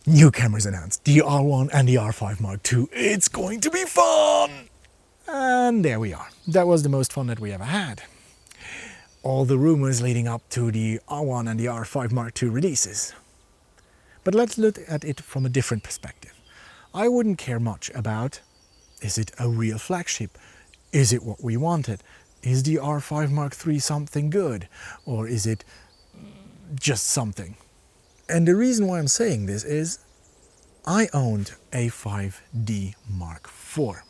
New cameras announced, the R1 and the R5 Mark II. It's going to be fun! And there we are. That was the most fun that we ever had. All the rumors leading up to the R1 and the R5 Mark II releases. But let's look at it from a different perspective. I wouldn't care much about, is it a real flagship? Is it what we wanted? Is the R5 Mark III something good? Or is it just something? And the reason why I'm saying this is I owned a 5D Mark IV.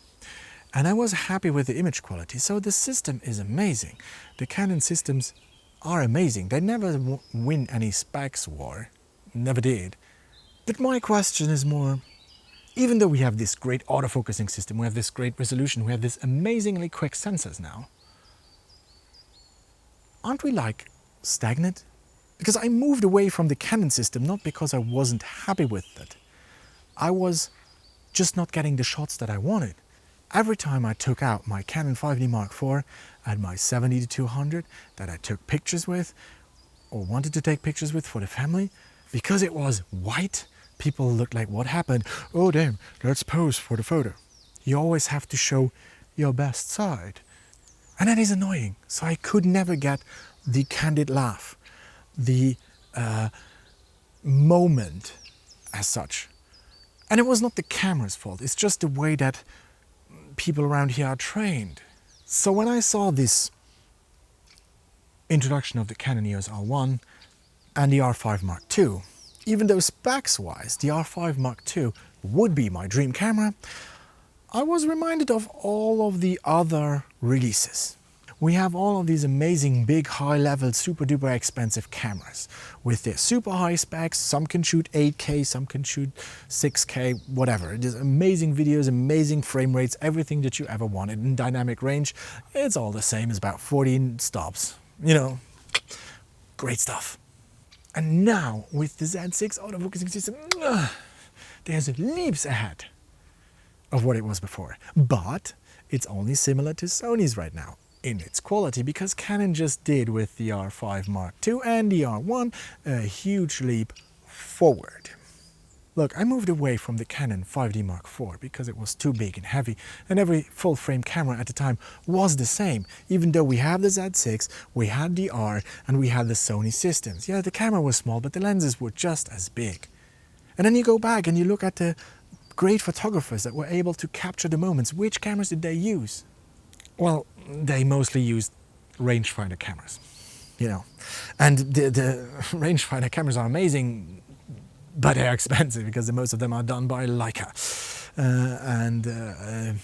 And I was happy with the image quality, so the system is amazing. The Canon systems are amazing. They never win any specs war, never did. But my question is more, even though we have this great autofocusing system, we have this great resolution, we have this amazingly quick sensors now, aren't we like stagnant? Because I moved away from the Canon system not because I wasn't happy with it. I was just not getting the shots that I wanted. Every time I took out my Canon 5D Mark IV and my 70-200 that I took pictures with or wanted to take pictures with for the family, because it was white, people looked like, what happened? Oh damn, let's pose for the photo. You always have to show your best side. And that is annoying. So I could never get the candid laugh, the moment as such. And it was not the camera's fault, it's just the way that people around here are trained. So when I saw this introduction of the Canon EOS R1 and the R5 Mark II, even though specs-wise the R5 Mark II would be my dream camera, I was reminded of all of the other releases. We have all of these amazing big high-level super duper expensive cameras with their super high specs. Some can shoot 8K, some can shoot 6K, whatever. Just amazing videos, amazing frame rates, everything that you ever wanted. In dynamic range, it's all the same, it's about 14 stops. You know, great stuff. And now with the Z6 autofocusing system, there's leaps ahead of what it was before. But it's only similar to Sony's right now in its quality, because Canon just did with the R5 Mark II and the R1 a huge leap forward. Look, I moved away from the Canon 5D Mark IV because it was too big and heavy, and every full frame camera at the time was the same. Even though we have the Z6, we had the R, and we had the Sony systems. Yeah, the camera was small, but the lenses were just as big. And then you go back and you look at the great photographers that were able to capture the moments. Which cameras did they use? Well, they mostly used rangefinder cameras, you know. And the rangefinder cameras are amazing, but they're expensive because most of them are done by Leica.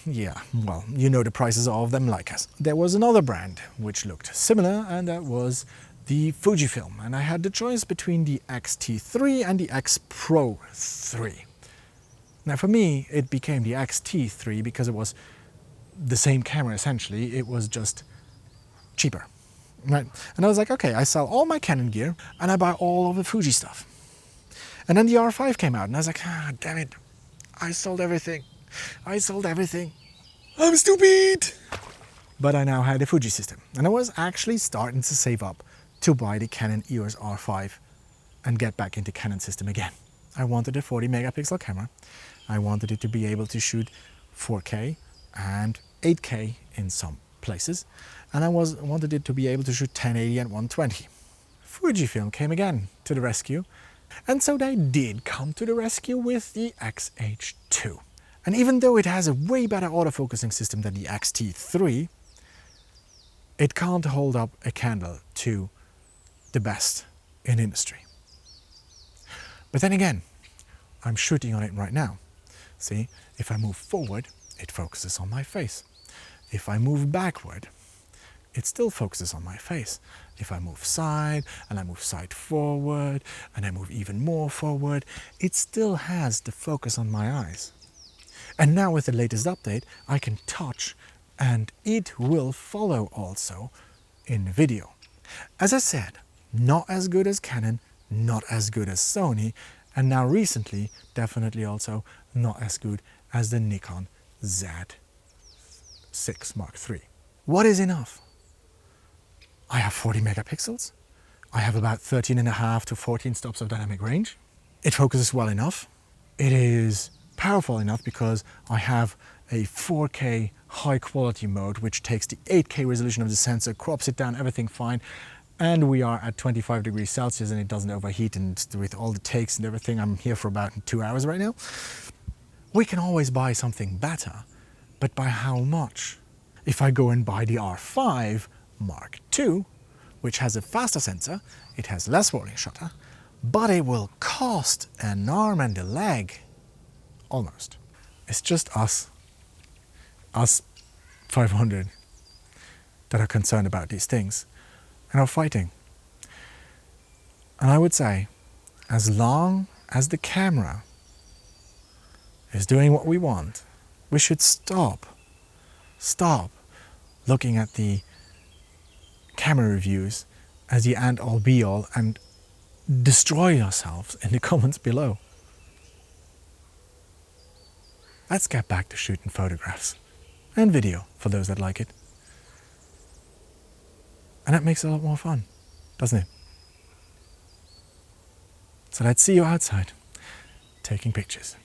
Yeah, well, you know the prices of them Leicas. There was another brand which looked similar, and that was the Fujifilm. And I had the choice between the X-T3 and the X Pro 3. Now for me, it became the X-T3 because it was the same camera essentially, it was just cheaper, right? And I was like, okay, I sell all my Canon gear and I buy all of the Fuji stuff. And then the R5 came out and I was like, ah, damn it, I sold everything. I sold everything. I'm stupid! But I now had a Fuji system and I was actually starting to save up to buy the Canon EOS R5 and get back into Canon system again. I wanted a 40 megapixel camera. I wanted it to be able to shoot 4K and 8K in some places, and I wanted it to be able to shoot 1080 and 120. Fujifilm came again to the rescue, and so they did come to the rescue with the X-H2. And even though it has a way better autofocusing system than the X-T3, it can't hold up a candle to the best in industry. But then again, I'm shooting on it right now. See, if I move forward, it focuses on my face. If I move backward, it still focuses on my face. If I move side, and I move side forward, and I move even more forward, it still has the focus on my eyes. And now with the latest update, I can touch, and it will follow also in the video. As I said, not as good as Canon, not as good as Sony, and now recently, definitely also not as good as the Nikon Z6 Mark III. What is enough? I have 40 megapixels. I have about 13.5 to 14 stops of dynamic range. It focuses well enough. it is powerful enough because I have a 4K high quality mode, which takes the 8K resolution of the sensor, crops it down, everything fine. And we are at 25 degrees Celsius and it doesn't overheat, and with all the takes and everything, I'm here for about 2 hours right now. We can always buy something better, but by how much? If I go and buy the R5 Mark II, which has a faster sensor, it has less rolling shutter, but it will cost an arm and a leg, almost. It's just us 500, that are concerned about these things and are fighting. And I would say, as long as the camera is doing what we want, we should stop looking at the camera reviews as the end all be all and destroy ourselves in the comments below. Let's get back to shooting photographs and video for those that like it. And that makes it a lot more fun, doesn't it? So let's see you outside taking pictures.